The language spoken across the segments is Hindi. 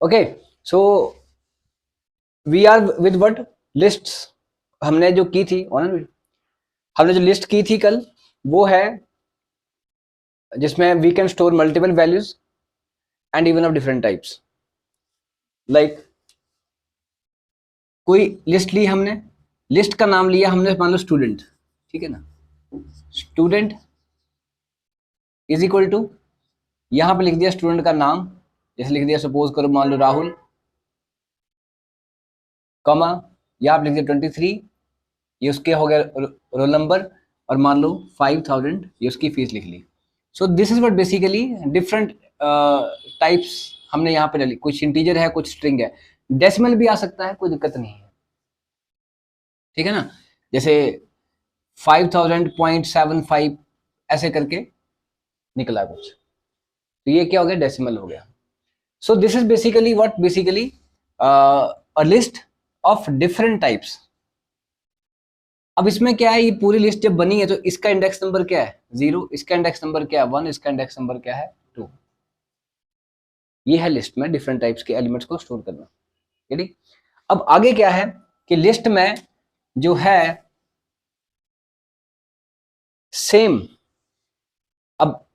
Okay, so we are with what lists. हमने जो की थी हमने जो लिस्ट की थी कल, वो है जिसमें we can store multiple values and even of different types. Like कोई लिस्ट ली हमने, लिस्ट का नाम लिया हमने, मान लो स्टूडेंट, ठीक है ना। स्टूडेंट इज इक्वल टू, यहां पे लिख दिया स्टूडेंट का नाम, जैसे लिख दिया सपोज करो मान लो राहुल, कमा यहाँ पे लिख दिया 23, ये उसके हो गया रोल नंबर, और मान लो 5000 ये उसकी फीस लिख ली। So this is what basically different types हमने यहाँ पे डाली। कुछ इंटीजर है, कुछ स्ट्रिंग है, डेसिमल भी आ सकता है, कोई दिक्कत नहीं है, ठीक है ना। जैसे 5000.75 ऐसे करके निकला कुछ, तो ये क्या हो गया, डेसिमल हो गया। सो this is basically what basically a list of different types. अब इसमें क्या है, ये पूरी लिस्ट जब बनी है तो इसका इंडेक्स नंबर क्या है 0, इसका इंडेक्स नंबर क्या है 1, इसका इंडेक्स नंबर क्या है 2। ये है लिस्ट में डिफरेंट टाइप्स के एलिमेंट्स को स्टोर करना, ठीक। अब आगे क्या है कि लिस्ट में जो है सेम, अब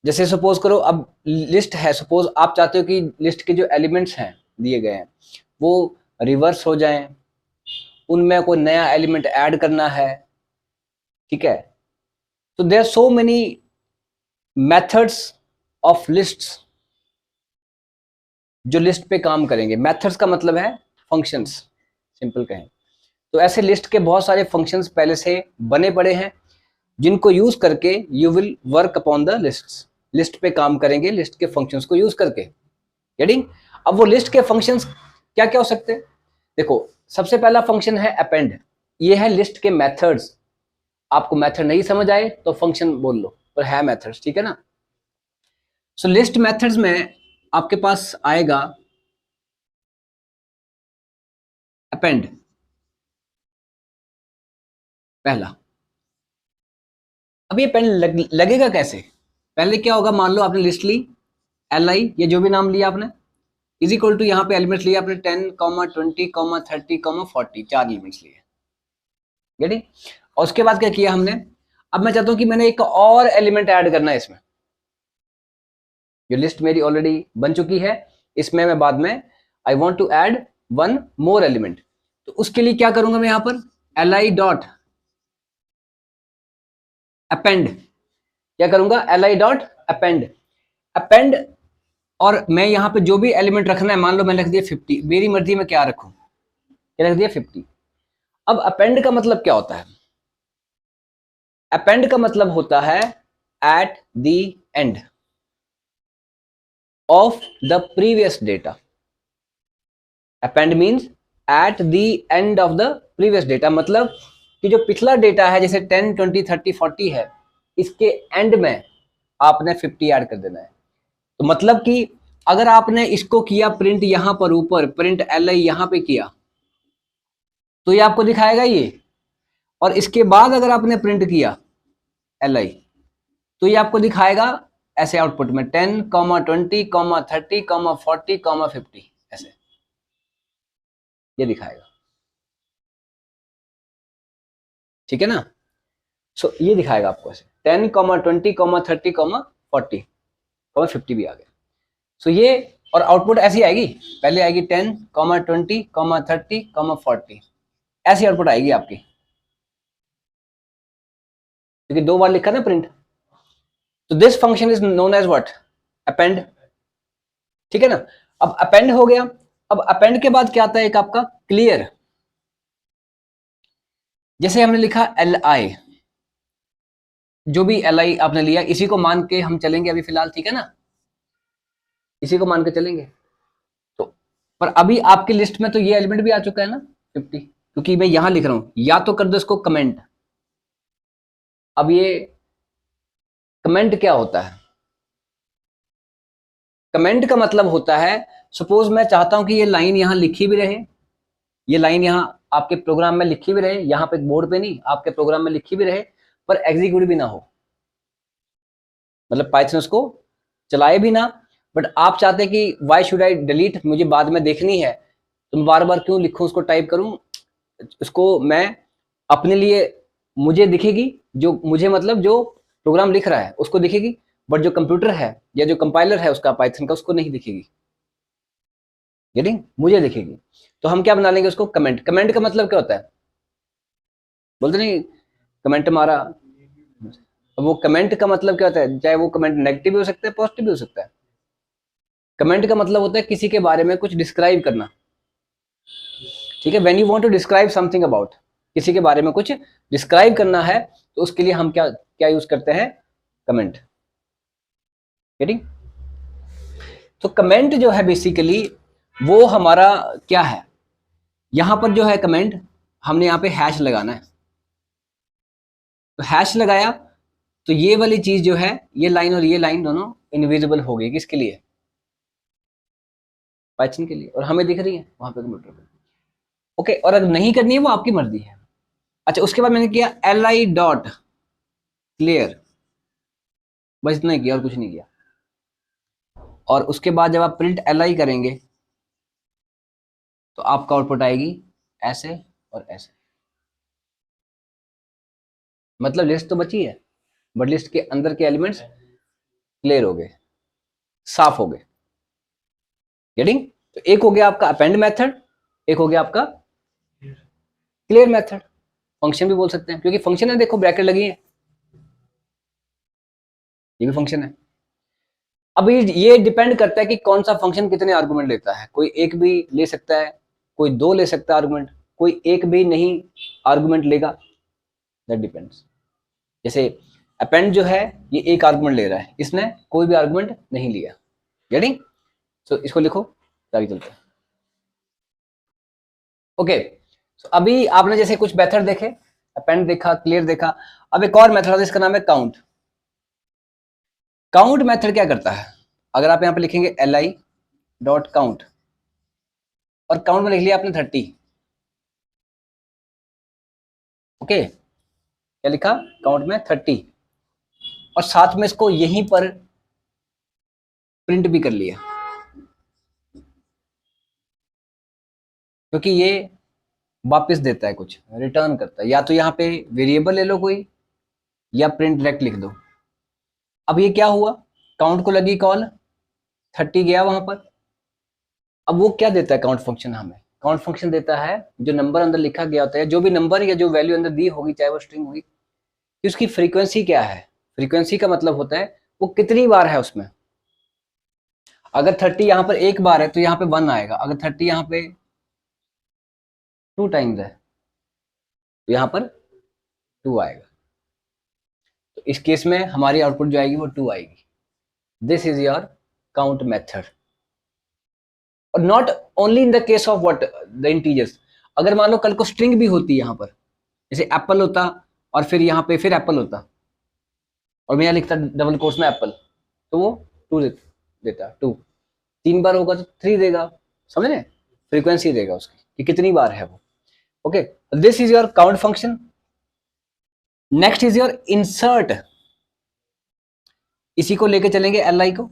जैसे सपोज करो, अब लिस्ट है, सपोज आप चाहते हो कि लिस्ट के जो एलिमेंट्स हैं दिए गए हैं वो रिवर्स हो जाएं, उनमें कोई नया एलिमेंट ऐड करना है, ठीक है। तो there so many methods of lists जो लिस्ट पे काम करेंगे। मेथड्स का मतलब है फंक्शंस, सिंपल कहें तो। ऐसे लिस्ट के बहुत सारे फंक्शंस पहले से बने पड़े हैं जिनको यूज करके you will work upon the lists. List पे काम करेंगे लिस्ट के फंक्शंस को यूज करके, गेटिंग। अब वो लिस्ट के फंक्शंस क्या क्या हो सकते हैं, देखो सबसे पहला फंक्शन है अपेंड, ये है लिस्ट के मेथड्स। आपको मेथड नहीं समझ आए तो फंक्शन बोल लो, पर है मेथड्स, ठीक है ना। सो लिस्ट मेथड्स में आपके पास आएगा अपेंड पहला। अब ये पेन लगेगा कैसे, पहले क्या होगा, मान लो आपने लिस्ट ली li, ये जो भी नाम लिया आपने, इज इक्वल टू यहाँ पे एलिमेंट्स लिए आपने 10, 20, 30, 40, 4 एलिमेंट्स लिए, गेटिंग। और उसके बाद क्या किया हमने, अब मैं चाहता हूं कि मैंने एक और एलिमेंट ऐड करना है इसमें। जो लिस्ट मेरी ऑलरेडी बन चुकी है, इसमें मैं बाद में I want to add one more element. तो उसके लिए क्या करूंगा मैं यहां पर li डॉट अपेंड, क्या करूंगा li डॉट अपेंड। अपेंड, और मैं यहां पे जो भी एलिमेंट रखना है, मान लो मैंने रख दिया 50, मेरी मर्जी में क्या रखूं, क्या रख दिया 50। अब अपेंड का मतलब क्या होता है, अपेंड का मतलब होता है at the end of the previous data. Append means at the end of the previous data, मतलब कि जो पिछला डेटा है जैसे 10, 20, 30, 40 है, इसके एंड में आपने 50 ऐड कर देना है। तो मतलब कि अगर आपने इसको किया प्रिंट यहां पर ऊपर, प्रिंट li यहां पे किया, तो ये आपको दिखाएगा ये। और इसके बाद अगर आपने प्रिंट किया li, तो ये आपको दिखाएगा ऐसे आउटपुट में 10, 20, 30, 40, 50 ऐसे ये दिखाएगा, ठीक है ना। सो ये दिखाएगा आपको ऐसे 10, 20, 30, 40, 50 भी आ गया। सो ये, और आउटपुट ऐसी आएगी, पहले आएगी 10, 20, 30, 40, ऐसी आउटपुट आएगी आपकी, क्योंकि दो बार लिखा ना प्रिंट। तो this function is known as what, append, ठीक है ना। अब अपेंड हो गया, अब अपेंड के बाद क्या आता है एक आपका क्लियर। जैसे हमने लिखा li, जो भी li आपने लिया इसी को मान के हम चलेंगे अभी फिलहाल, ठीक है ना, इसी को मान के चलेंगे। तो पर अभी आपकी लिस्ट में तो ये एलिमेंट भी आ चुका है ना 50, क्योंकि मैं यहां लिख रहा हूं, या तो कर दो इसको कमेंट। अब ये कमेंट क्या होता है, कमेंट का मतलब होता है, सपोज मैं चाहता हूं कि ये लाइन यहां लिखी भी रहे, ये लाइन यहां आपके प्रोग्राम में लिखी भी रहे, यहां पे बोर्ड पे नहीं, आपके प्रोग्राम में लिखी भी रहे, पर एग्जीक्यूट भी ना हो, मतलब पाइथन उसको चलाए भी ना, बट आप चाहते हैं कि वाई शुड आई डिलीट, मुझे बाद में देखनी है, तो मैं बार बार क्यों लिखूं, उसको टाइप करूं, उसको मैं अपने लिए, मुझे दिखेगी जो मुझे, मतलब जो प्रोग्राम लिख रहा है उसको दिखेगी, बट जो कंप्यूटर है या जो कंपाइलर है उसका पाइथन का, उसको नहीं दिखेगी। गेटिंग, मुझे दिखेगी। तो हम क्या बना लेंगे उसको, कमेंट। कमेंट का मतलब क्या होता है, बोलते नहीं कमेंट मारा। अब वो कमेंट का मतलब क्या होता है, चाहे वो कमेंट नेगेटिव भी हो सकता है, पॉजिटिव भी हो सकता है। कमेंट का मतलब होता है किसी के बारे में कुछ डिस्क्राइब करना, ठीक है। When you want to describe something about, किसी के बारे में कुछ डिस्क्राइब करना है, तो उसके लिए हम क्या क्या यूज करते हैं, कमेंट। गेटिंग। तो कमेंट जो है बेसिकली वो हमारा क्या है, यहां पर जो है कमेंट, हमने यहां पे हैश लगाना है। तो हैश लगाया तो ये वाली चीज जो है, ये लाइन और ये लाइन दोनों इनविजिबल हो गई, किसके लिए, पाइथन के लिए, और हमें दिख रही है वहां पे कंप्यूटर पे। ओके, और अगर नहीं करनी है वो आपकी मर्जी है। अच्छा, उसके बाद मैंने किया li डॉट क्लियर, बस इतना ही किया और कुछ नहीं किया। और उसके बाद जब आप प्रिंट li करेंगे तो आपका आउटपुट आएगी ऐसे और ऐसे। मतलब लिस्ट तो बची है, बट लिस्ट के अंदर के एलिमेंट्स क्लियर हो गए, साफ हो गए। गेटिंग। तो एक हो गया आपका अपेंड मेथड, एक हो गया आपका क्लियर मेथड। फंक्शन भी बोल सकते हैं, क्योंकि फंक्शन है, देखो ब्रैकेट लगी है, ये भी फंक्शन है। अब ये डिपेंड करता है कि कौन सा फंक्शन कितने आर्गुमेंट लेता है। कोई एक भी ले सकता है, कोई दो ले सकता है आर्गुमेंट, कोई एक भी नहीं आर्गुमेंट लेगा, दैट डिपेंड्स। जैसे अपेंड जो है ये एक आर्गुमेंट ले रहा है, इसने कोई भी आर्गुमेंट नहीं लिया। गेटिंग। तो इसको लिखो, आगे चलते हैं। ओके, तो अभी आपने जैसे कुछ मेथड देखे, अपेंड देखा, क्लियर देखा। अब एक और मेथड है, इसका नाम है काउंट। काउंट मेथड क्या करता है, अगर आप यहां पे लिखेंगे li डॉट काउंट, और काउंट में लिख लिया आपने 30, ओके, क्या लिखा, काउंट में 30, और साथ में इसको यहीं पर प्रिंट भी कर लिया, क्योंकि ये वापस देता है कुछ, रिटर्न करता है। या तो यहाँ पे वेरिएबल ले लो कोई, या प्रिंट डायरेक्ट लिख दो। अब ये क्या हुआ, काउंट को लगी कॉल, 30 गया वहां पर। अब वो क्या देता है काउंट फंक्शन हमें, काउंट फंक्शन देता है जो नंबर अंदर लिखा गया होता है, जो भी नंबर या जो वैल्यू अंदर दी होगी, चाहे वो स्ट्रिंग होगी, कि उसकी फ्रीक्वेंसी क्या है। फ्रीक्वेंसी का मतलब होता है वो कितनी बार है उसमें। अगर 30 यहाँ पर एक बार है तो यहाँ पे 1 आएगा, अगर 30 यहाँ पे 2 टाइम्स है तो यहाँ पर 2 आएगा। तो इस केस में हमारी आउटपुट जो आएगी वो 2 आएगी। This is your count method. और not only in the case of what, the integers. अगर मान लो कल को स्ट्रिंग भी होती है यहाँ पर, जैसे एप्पल होता और फिर यहाँ पे फिर एप्पल होता, और मैं यहाँ लिखता डबल कोर्स में एप्पल, तो वो 2 देता, 2। 3 बार होगा तो 3 देगा, समझ रहे, फ्रीक्वेंसी देगा उसकी कि कितनी बार है वो। Okay, this is your count function. Next is your insert, इसी को लेके चलेंगे li को।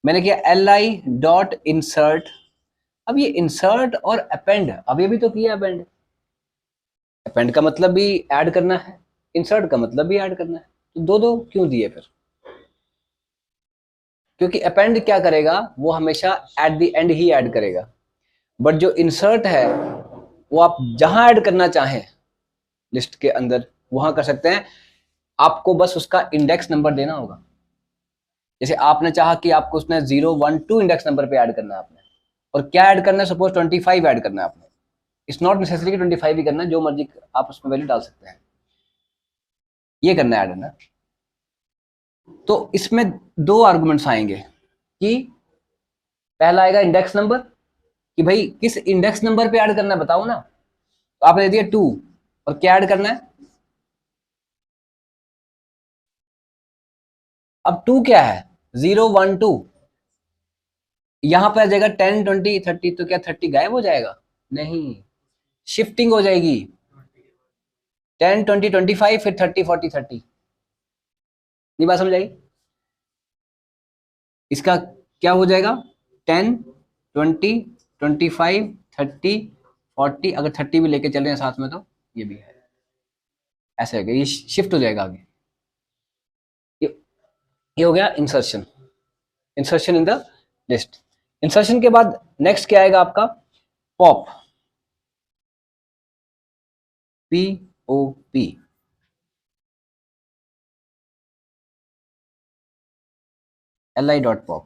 मैंने किया li डॉट इंसर्ट। अब ये इंसर्ट और अपेंड, अब ये भी तो किया अपेंड, अपेंड का मतलब भी ऐड करना है, इंसर्ट का मतलब भी ऐड करना है, तो दो दो क्यों दिए फिर, क्योंकि अपेंड क्या करेगा, वो हमेशा at the and he add करेगा, बट जो इंसर्ट है वो आप जहां ऐड करना चाहें लिस्ट के अंदर वहां कर सकते हैं। आपको बस उसका इंडेक्स नंबर देना होगा। जैसे आपने चाहा कि आपको उसने 012 इंडेक्स नंबर पे ऐड करना है आपने, और क्या ऐड करना है, सपोज 25 ऐड करना है आपने। इट्स नॉट नेसेसरी कि 25 ही करना है, जो मर्जी आप उसमें वैल्यू डाल सकते हैं, ये करना है ऐड ना। तो इसमें दो आर्गुमेंट्स आएंगे, कि पहला आएगा इंडेक्स नंबर, कि भाई किस इंडेक्स नंबर पे ऐड करना है बताओ ना। तो आपने दे दिया 2, और क्या ऐड करना है, अब 2 क्या है, 012, यहां पर आ जाएगा 10 20 30, तो क्या 30 गायब हो जाएगा, नहीं, शिफ्टिंग हो जाएगी, 10 20 25 फिर 30 40 30। नहीं बात समझ आई, इसका क्या हो जाएगा 10 20 25 30 40, अगर 30 भी लेके चल रहे हैं साथ में तो ये भी है, ऐसे हो गया, ये शिफ्ट हो जाएगा आगे। ये हो गया insertion, insertion in the list. Insertion के बाद नेक्स्ट क्या आएगा आपका पॉप, POP, li.pop।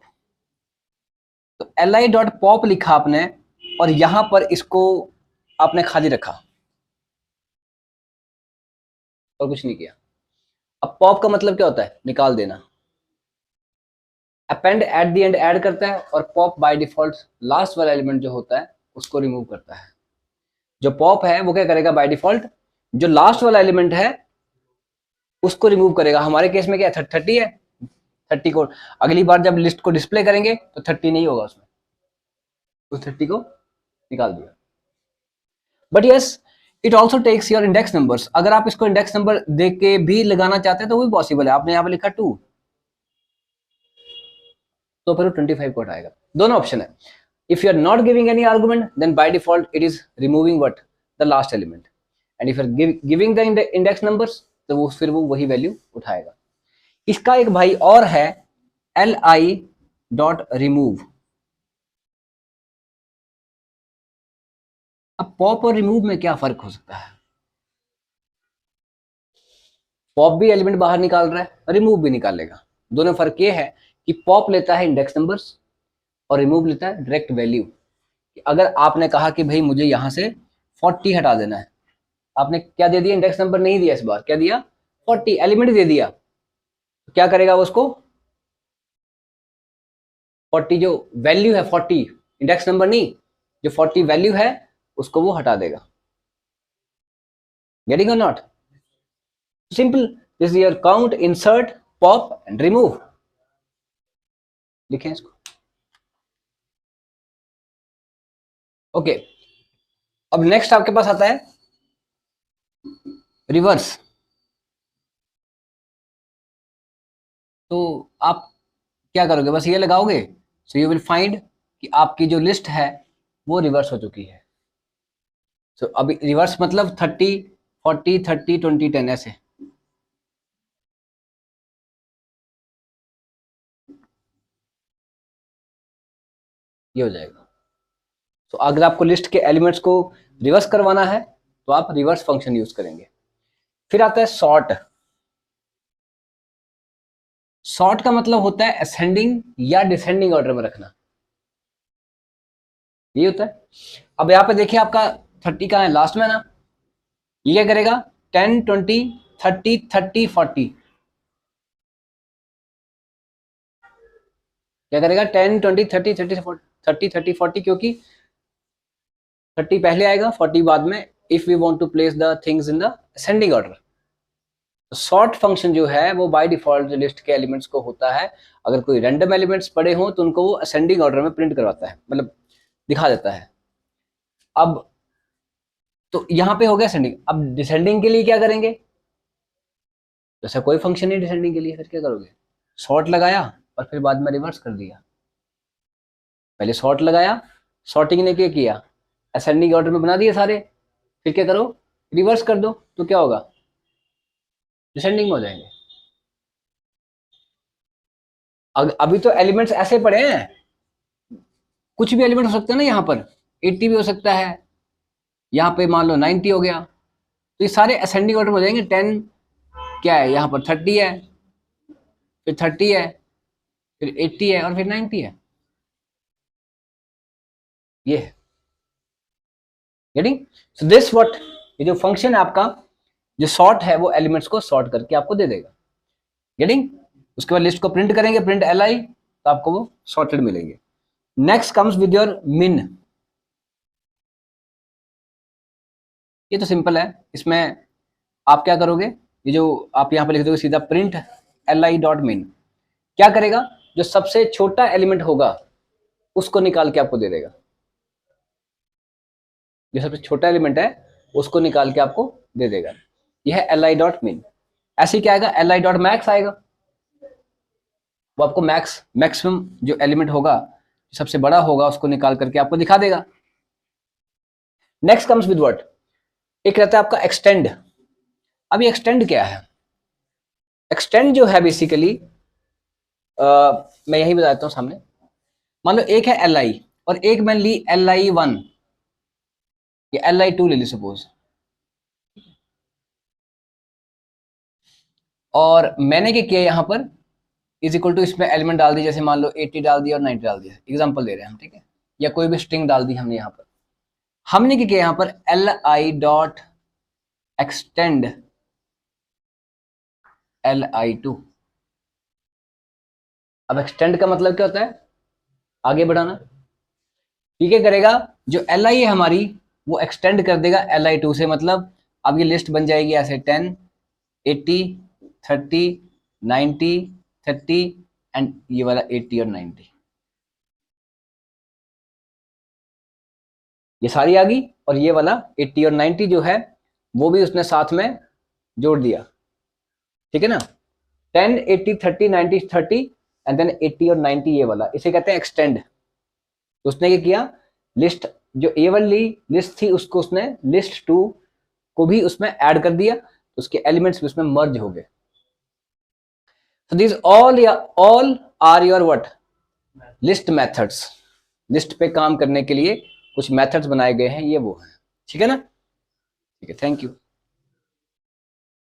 तो li.pop लिखा आपने और यहां पर इसको आपने खाली रखा और कुछ नहीं किया। अब पॉप का मतलब क्या होता है, निकाल देना। Append at the end add करता है और पॉप बाय डिफॉल्ट लास्ट वाला एलिमेंट जो होता है उसको रिमूव करता है। जो पॉप है वो क्या करेगा बाय डिफॉल्ट, जो लास्ट वाला एलिमेंट है उसको रिमूव करेगा। हमारे केस में क्या है 30 है, 30 को अगली बार जब लिस्ट को डिस्प्ले करेंगे तो 30 नहीं होगा उसमें, उस 30 को निकाल दिया। But yes it also takes your index numbers. अगर आप इसको इंडेक्स नंबर दे के भी लगाना चाहते हैं तो वो भी पॉसिबल है। आपने यहाँ पे लिखा 2 तो फिर 25 को हटाएगा। दोनों ऑप्शन है। If you are not giving any argument then by default it is removing what the last element, and if you are giving the index numbers तो वो फिर वो वही वैल्यू उठाएगा। इसका एक भाई और है li.remove। अब पॉप और रिमूव में क्या फर्क हो सकता है, पॉप भी एलिमेंट बाहर निकाल रहा है, रिमूव भी निकालेगा। दोनों फर्क ये है कि पॉप लेता है इंडेक्स नंबर्स और रिमूव लेता है डायरेक्ट वैल्यू। अगर आपने कहा कि भाई मुझे यहां से 40 हटा देना है, आपने क्या दे दिया, इंडेक्स नंबर नहीं दिया, इस बार क्या दिया 40 एलिमेंट दे दिया, तो क्या करेगा वो उसको 40 जो वैल्यू है 40 इंडेक्स नंबर नहीं, जो 40 वैल्यू है उसको वो हटा देगा। गेटिंग और not, simple, this is your count, insert, pop and remove. लिखें इसको। ओके अब नेक्स्ट आपके पास आता है रिवर्स। तो आप क्या करोगे, बस ये लगाओगे, सो यू विल फाइंड कि आपकी जो लिस्ट है वो रिवर्स हो चुकी है। सो अभी रिवर्स मतलब 30 40 30 20 10 ऐसे। ये हो जाएगा। तो अगर आपको लिस्ट के एलिमेंट्स को रिवर्स करवाना है तो आप रिवर्स फंक्शन यूज करेंगे। फिर आता है सॉर्ट। सॉर्ट का मतलब होता है असेंडिंग या डिसेंडिंग ऑर्डर में रखना, ये होता है। अब यहाँ पे देखिए आपका 30 कहाँ है, लास्ट में ना, ये क्या करेगा 10 20 30 30 40, क्या करेगा 10 20 30 30 30 30 40, क्योंकि 30 पहले आएगा 40 बाद में, if we want to place the things in the ascending order. Sort function जो है वो बाय डिफॉल्ट लिस्ट के एलिमेंट्स को होता है, अगर कोई रैंडम एलिमेंट्स पड़े हों तो उनको वो असेंडिंग ऑर्डर में प्रिंट करवाता है, मतलब दिखा देता है। अब तो यहाँ पे हो गया असेंडिंग। अब डिसेंडिंग के लिए क्या करेंगे, जैसा कोई फंक्शन नहीं डिसेंडिंग के लिए, फिर क्या करोगे, सॉर्ट लगाया और फिर बाद में रिवर्स कर दिया। पहले सॉर्ट लगाया, सॉर्टिंग ने क्या किया असेंडिंग ऑर्डर में बना दिए सारे, फिर क्या करो रिवर्स कर दो तो क्या होगा डिसेंडिंग में हो जाएंगे। अभी तो एलिमेंट्स ऐसे पड़े हैं, कुछ भी एलिमेंट हो सकता है ना, यहाँ पर 80 भी हो सकता है, यहाँ पे मान लो 90 हो गया, तो ये सारे असेंडिंग ऑर्डर में हो जाएंगे। 10 क्या है यहाँ पर 30 है, फिर 30 है, फिर 80 है और फिर 90 है। ये है गेटिंग। सो दिस व्हाट, ये जो फंक्शन है आपका जो सॉर्ट है वो एलिमेंट्स को सॉर्ट करके आपको दे देगा। गेटिंग। उसके बाद लिस्ट को प्रिंट करेंगे, प्रिंट li, तो आपको वो सॉर्टेड मिलेंगे। नेक्स्ट कम्स विद योर मिन। ये तो सिंपल है, इसमें आप क्या करोगे, ये जो आप यहाँ पे लिख दोगे सीधा प्रिंट li.min, क्या करेगा जो सबसे छोटा एलिमेंट होगा उसको निकाल के आपको दे देगा। जो सबसे छोटा एलिमेंट है उसको निकाल के आपको दे देगा। यह है li.min। ऐसे क्या आएगा li.max आएगा, वो आपको मैक्सिमम जो एलिमेंट होगा, सबसे बड़ा होगा, उसको निकाल करके आपको दिखा देगा। नेक्स्ट कम्स विद व्हाट, एक रहता है आपका एक्सटेंड। अब ये एक्सटेंड क्या है? एक्सटेंड जो है बेसिकली मैं यही बताता हूँ सामने। मान लो एक है LI और एक मैंने ली LI1 या LI2 ले ली सपोज, और मैंने क्या किया यहाँ पर इज इक्वल टू इसमें एलिमेंट डाल दिया, जैसे मान लो 80 डाल दिया और 90 डाल दिया, एग्जांपल दे रहे हैं हम, ठीक है, या कोई भी स्ट्रिंग डाल दी हमने यहाँ पर। हमने क्या किया यहाँ पर LI डॉट एक्सटेंड LI2। अब एक्सटेंड का मतलब क्या होता है? आगे बढ़ाना। ठीक है, करेगा जो LI है हमारी वो एक्सटेंड कर देगा LI2 से, मतलब अब ये लिस्ट बन जाएगी ऐसे 10, 80, 30, 90, 30 एंड ये वाला 80 और 90, ये सारी आ गई, और ये वाला 80 और 90 जो है वो भी उसने साथ में जोड़ दिया। ठीक है ना, 10, 80, 30, 90, 30 एंड देन 80 और 90, ये वाला इसे कहते हैं एक्सटेंड। तो उसने क्या किया, लिस्ट जो ए वाली लिस्ट थी उसको उसने लिस्ट 2 को भी उसमें ऐड कर दिया, उसके एलिमेंट्स भी उसमें मर्ज हो गए। So these all are your what? List methods. List पे काम करने के लिए कुछ मेथड्स बनाए गए हैं, ये वो है। ठीक है ना, ठीक है, थैंक यू।